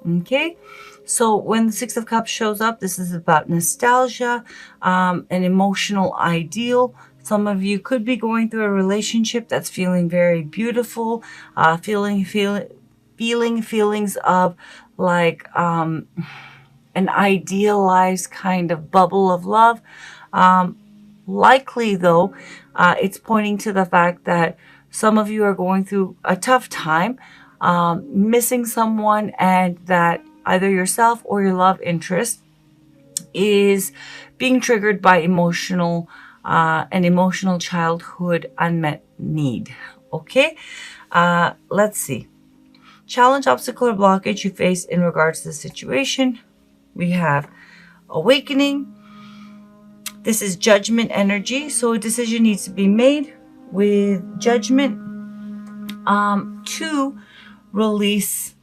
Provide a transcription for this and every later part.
Okay, so when the Six of Cups shows up, this is about nostalgia, an emotional ideal. Some of you could be going through a relationship that's feeling very beautiful, feeling feelings of like an idealized kind of bubble of love. Likely, though, it's pointing to the fact that some of you are going through a tough time, missing someone, and that either yourself or your love interest is being triggered by an emotional childhood unmet need. Okay, let's see. Challenge, obstacle, or blockage you face in regards to the situation. We have awakening. This is judgment energy, so a decision needs to be made with judgment to release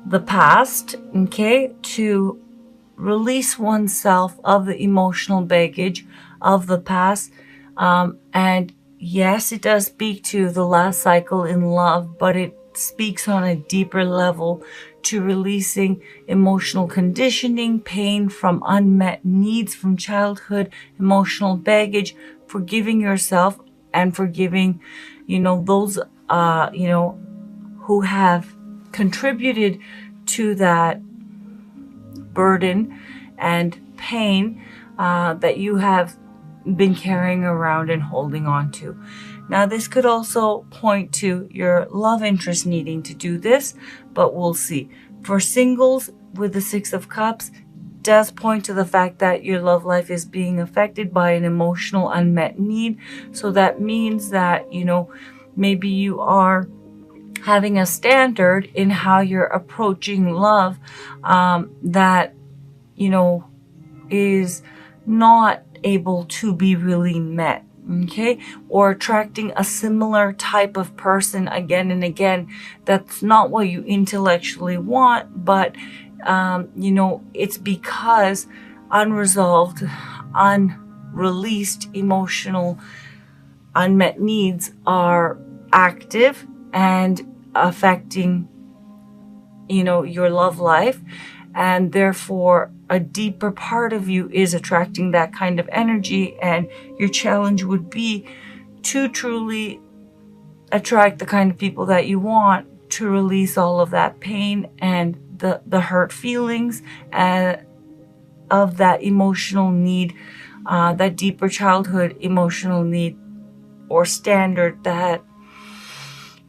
the past, okay, to release oneself of the emotional baggage of the past. And yes, it does speak to the last cycle in love, but it speaks on a deeper level to releasing emotional conditioning, pain from unmet needs from childhood, emotional baggage, forgiving yourself and forgiving, those, who have contributed to that burden and pain that you have been carrying around and holding on to. Now, this could also point to your love interest needing to do this, but we'll see. For singles with the Six of Cups, does point to the fact that your love life is being affected by an emotional unmet need. So that means that, maybe you are having a standard in how you're approaching love that, is not able to be really met. Okay, or attracting a similar type of person again and again. That's not what you intellectually want, but it's because unresolved, unreleased emotional unmet needs are active and affecting your love life, and therefore a deeper part of you is attracting that kind of energy. And your challenge would be to truly attract the kind of people that you want, to release all of that pain and the hurt feelings of that emotional need, that deeper childhood emotional need or standard that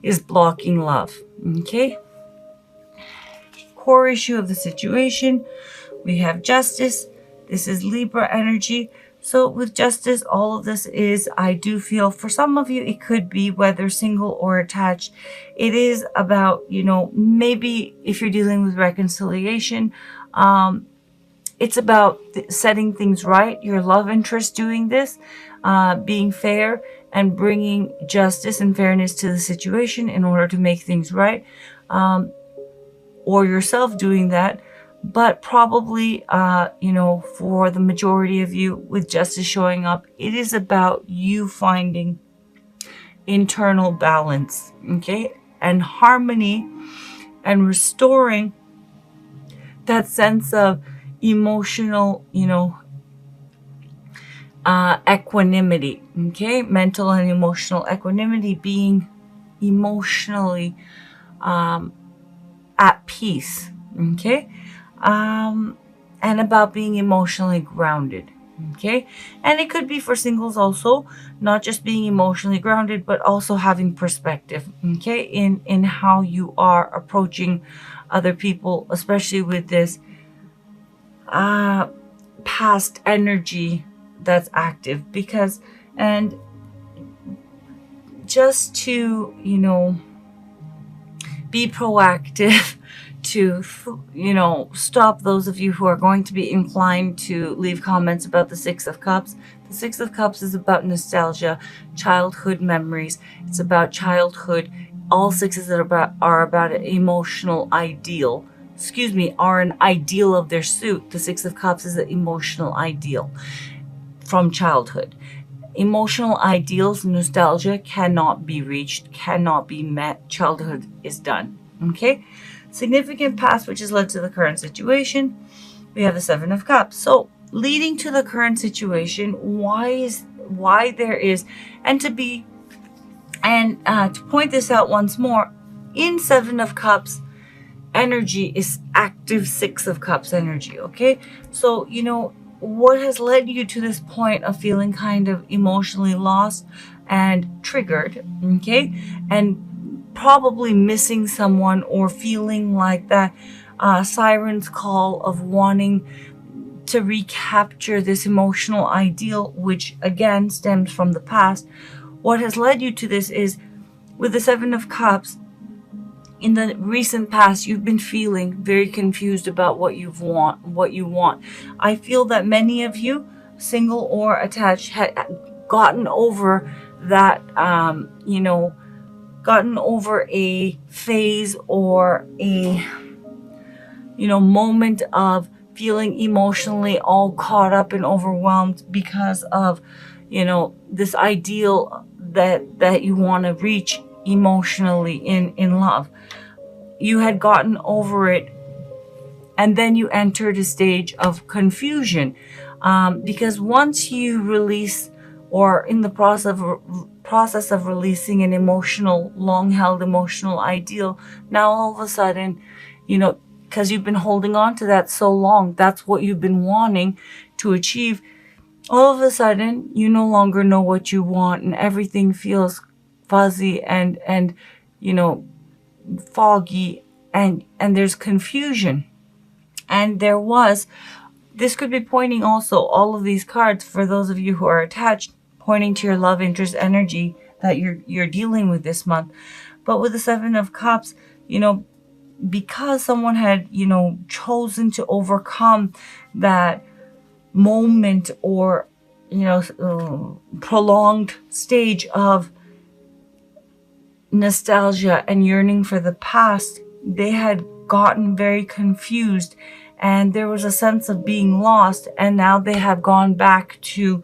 is blocking love. Okay, core issue of the situation, we have justice. This is Libra energy. So with justice, all of this is, I do feel for some of you, it could be whether single or attached. It is about, maybe if you're dealing with reconciliation, it's about setting things right. Your love interest doing this, being fair and bringing justice and fairness to the situation in order to make things right. Or yourself doing that. But probably, for the majority of you, with justice showing up, it is about you finding internal balance, okay, and harmony, and restoring that sense of emotional, equanimity, okay, mental and emotional equanimity, being emotionally at peace, okay. And about being emotionally grounded. Okay. And it could be for singles also, not just being emotionally grounded, but also having perspective. Okay. In how you are approaching other people, especially with this past energy that's active. Because, and just to, be proactive to, stop those of you who are going to be inclined to leave comments about the Six of Cups. The Six of Cups is about nostalgia, childhood memories. It's about childhood. All sixes are about an emotional ideal. Are an ideal of their suit. The Six of Cups is an emotional ideal from childhood. Emotional ideals, nostalgia cannot be reached, cannot be met. Childhood is done. Okay? significant past, which has led to the current situation. We have the Seven of Cups. So leading to the current situation, why there is, and to point this out once more, in Seven of Cups energy is active Six of Cups energy. Okay, so what has led you to this point of feeling kind of emotionally lost and triggered, okay, and probably missing someone, or feeling like that siren's call of wanting to recapture this emotional ideal, which again stems from the past. What has led you to this is, with the Seven of Cups, in the recent past, you've been feeling very confused about what you want. I feel that many of you, single or attached, had gotten over that, gotten over a phase or a, moment of feeling emotionally all caught up and overwhelmed because of, this ideal that you want to reach emotionally in love. You had gotten over it, and then you entered a stage of confusion, because once you release, or in the process of releasing an emotional, long-held emotional ideal, now all of a sudden, because you've been holding on to that so long, that's what you've been wanting to achieve, all of a sudden you no longer know what you want, and everything feels fuzzy and foggy, and there's confusion. And this could be pointing also, all of these cards, for those of you who are attached, pointing to your love interest energy that you're dealing with this month. But with the Seven of Cups, because someone had chosen to overcome that moment, or prolonged stage of nostalgia and yearning for the past, they had gotten very confused, and there was a sense of being lost, and now they have gone back to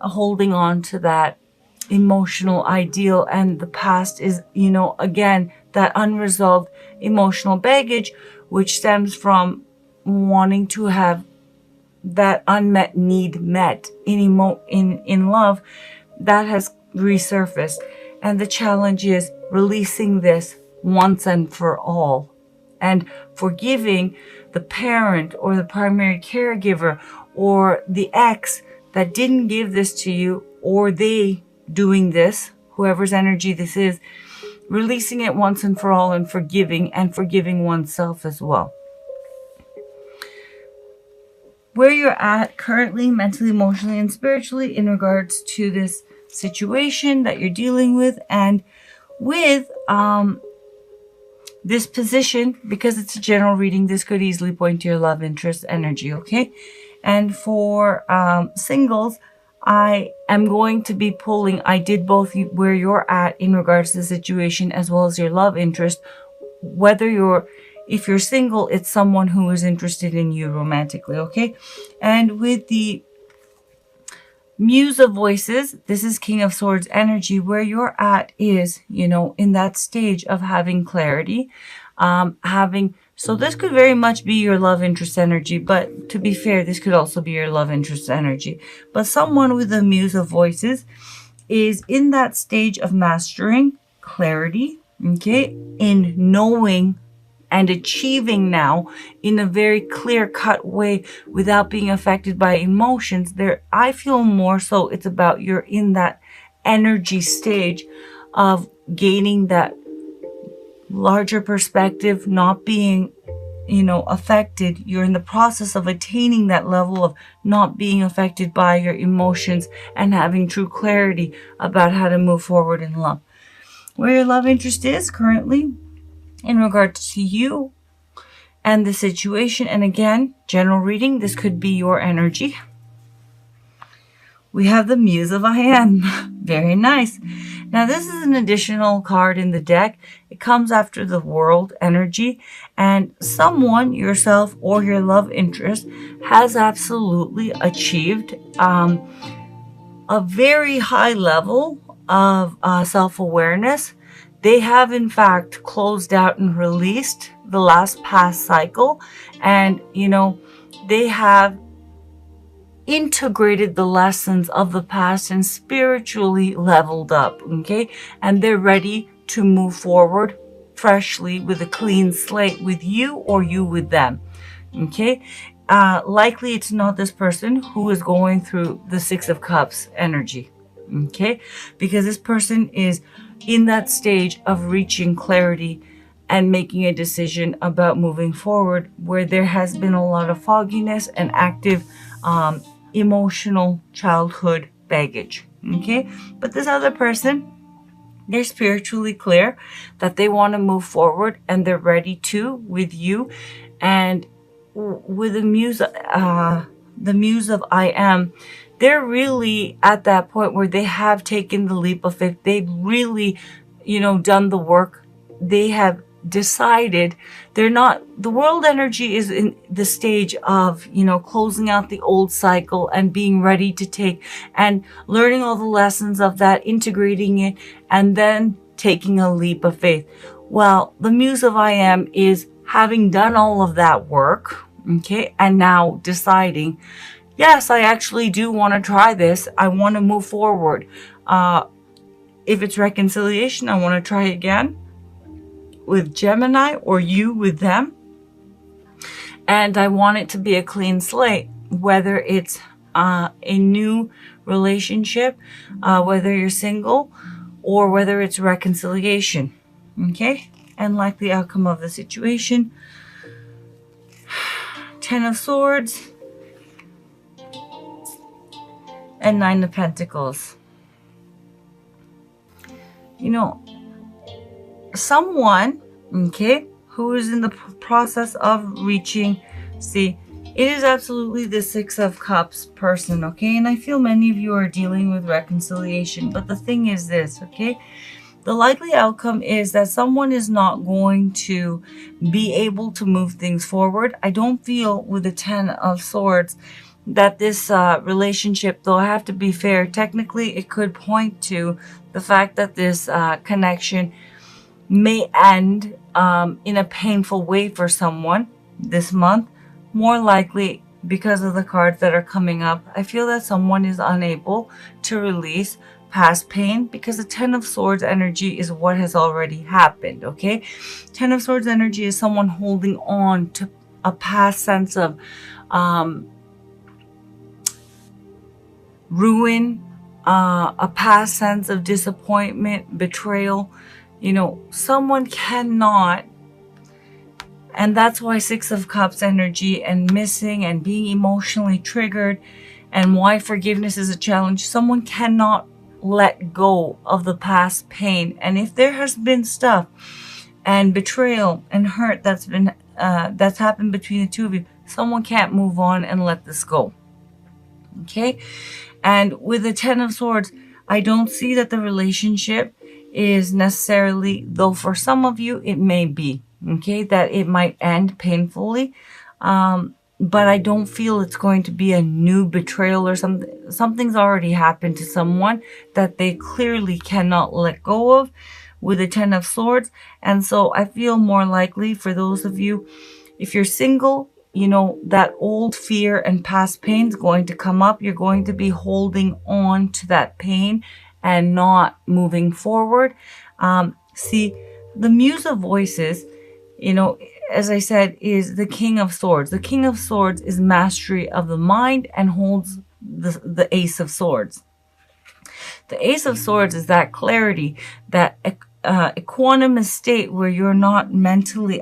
holding on to that emotional ideal, and the past is again that unresolved emotional baggage, which stems from wanting to have that unmet need met in love, that has resurfaced. And the challenge is releasing this once and for all, and forgiving the parent or the primary caregiver or the ex that didn't give this to you, or they doing this, whoever's energy this is, releasing it once and for all, and forgiving oneself as well. Where you're at currently, mentally, emotionally, and spiritually, in regards to this situation that you're dealing with, and with this position, because it's a general reading, this could easily point to your love interest energy, okay? And for singles, I am going to be pulling, I did both where you're at in regards to the situation as well as your love interest. If you're single, it's someone who is interested in you romantically, okay? And with the Muse of Voices, this is King of Swords energy. Where you're at is, in that stage of having clarity, so this could very much be your love interest energy, but to be fair, this could also be your love interest energy. But someone with the Muse of Voices is in that stage of mastering clarity, okay, in knowing and achieving now in a very clear-cut way without being affected by emotions. I feel more so it's about you're in that energy stage of gaining that larger perspective, not being, affected. You're in the process of attaining that level of not being affected by your emotions and having true clarity about how to move forward in love. Where your love interest is currently in regards to you and the situation, and again, general reading, this could be your energy. We have the Muse of I Am. Very nice. Now, this is an additional card in the deck. It comes after the World energy, and someone, yourself or your love interest, has absolutely achieved a very high level of self-awareness. They have, in fact, closed out and released the last past cycle, and they have integrated the lessons of the past and spiritually leveled up, okay? And they're ready to move forward freshly with a clean slate with you, or you with them, okay? Likely it's not this person who is going through the Six of Cups energy, okay? Because this person is in that stage of reaching clarity and making a decision about moving forward, where there has been a lot of fogginess and active emotional childhood baggage, okay? But this other person, they're spiritually clear that they want to move forward, and they're ready to with you. And with the muse of I am, they're really at that point where they have taken the leap of faith. They've really, done the work. They have decided the world energy is in the stage of, closing out the old cycle and being ready to take and learning all the lessons of that, integrating it, and then taking a leap of faith. Well, the muse of I am is having done all of that work, okay, and now deciding, yes, I actually do want to try this. I want to move forward. If it's reconciliation, I want to try again with Gemini, or you with them. And I want it to be a clean slate, whether it's a new relationship, whether you're single, or whether it's reconciliation, okay? And like the outcome of the situation, Ten of Swords and Nine of Pentacles. Someone, okay, who is in the process of reaching, see, it is absolutely the Six of Cups person, okay? And I feel many of you are dealing with reconciliation, but the thing is this, okay? The likely outcome is that someone is not going to be able to move things forward. I don't feel with the Ten of Swords that this relationship, though I have to be fair, technically it could point to the fact that this connection may end in a painful way for someone this month. More likely because of the cards that are coming up, I feel that someone is unable to release past pain, because the Ten of Swords energy is what has already happened, okay? Ten of Swords energy is someone holding on to a past sense of ruin, a past sense of disappointment, betrayal. Someone cannot, and that's why Six of Cups energy and missing and being emotionally triggered, and why forgiveness is a challenge. Someone cannot let go of the past pain. And if there has been stuff and betrayal and hurt that's happened between the two of you, someone can't move on and let this go, okay? And with the Ten of Swords, I don't see that the relationship is necessarily, though for some of you it may be, okay, that it might end painfully, but I don't feel it's going to be a new betrayal or something. Something's already happened to someone that they clearly cannot let go of with the Ten of Swords. And so I feel more likely for those of you, if you're single, that old fear and past pain is going to come up. You're going to be holding on to that pain and not moving forward. See, the Muse of Voices, as I said, is the King of Swords. The King of Swords is mastery of the mind and holds the Ace of Swords. The Ace of Swords is that clarity, that equanimous state where you're not mentally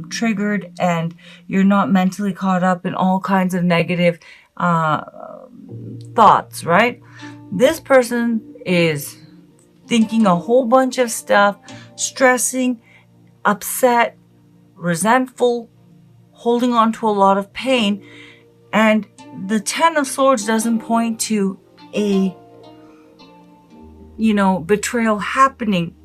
triggered and you're not mentally caught up in all kinds of negative thoughts, right? This person is thinking a whole bunch of stuff, stressing, upset, resentful, holding on to a lot of pain. And the Ten of Swords doesn't point to a, betrayal happening.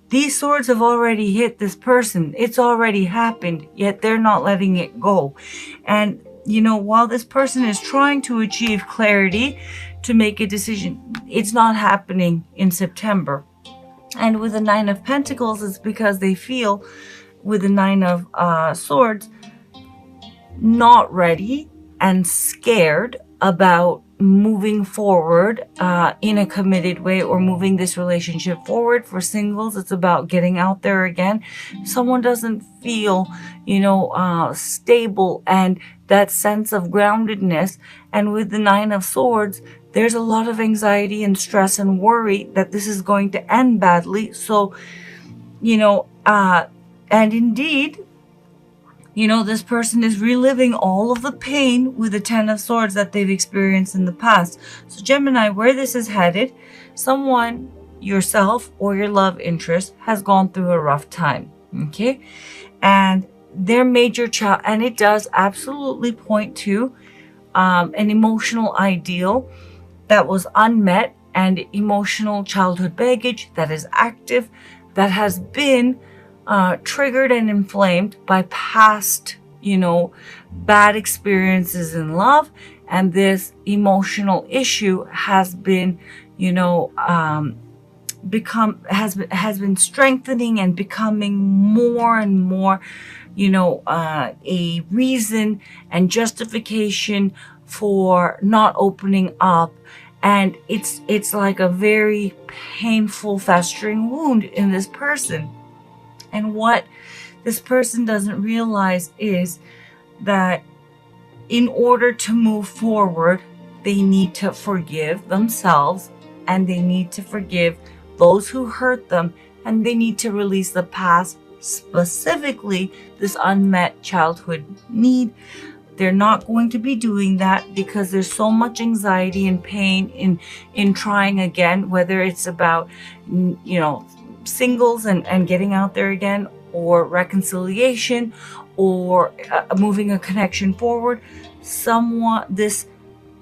These swords have already hit this person. It's already happened, yet they're not letting it go. And, while this person is trying to achieve clarity to make a decision, it's not happening in September. And with the Nine of Pentacles, it's because they feel with the Nine of Swords, not ready and scared about moving forward in a committed way or moving this relationship forward. For singles, it's about getting out there again. Someone doesn't feel, stable and that sense of groundedness. And with the Nine of Swords, there's a lot of anxiety and stress and worry that this is going to end badly. So, and indeed, this person is reliving all of the pain with the Ten of Swords that they've experienced in the past. So Gemini, where this is headed, someone, yourself or your love interest, has gone through a rough time. Okay. And their major child, and it does absolutely point to an emotional ideal that was unmet and emotional childhood baggage that is active, that has been triggered and inflamed by past, bad experiences in love. And this emotional issue has been, has been strengthening and becoming more and more, a reason and justification for not opening up. And it's like a very painful, festering wound in this person. And what this person doesn't realize is that in order to move forward, they need to forgive themselves, and they need to forgive those who hurt them, and they need to release the past, specifically this unmet childhood need. They're not going to be doing that because there's so much anxiety and pain in trying again, whether it's about, singles and getting out there again, or reconciliation, or moving a connection forward. This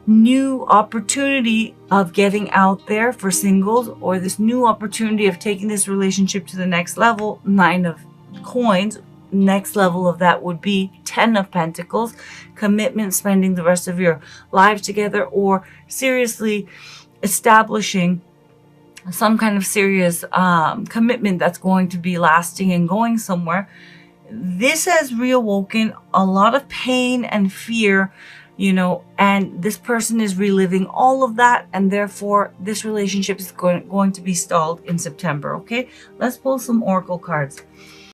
new opportunity of getting out there for singles, or this new opportunity of taking this relationship to the next level, Nine of Coins. Next level of that would be Ten of Pentacles, commitment, spending the rest of your lives together, or seriously establishing some kind of serious commitment that's going to be lasting and going somewhere. This has reawoken a lot of pain and fear, and this person is reliving all of that, and therefore this relationship is going to be stalled in September. Okay, let's pull some oracle cards.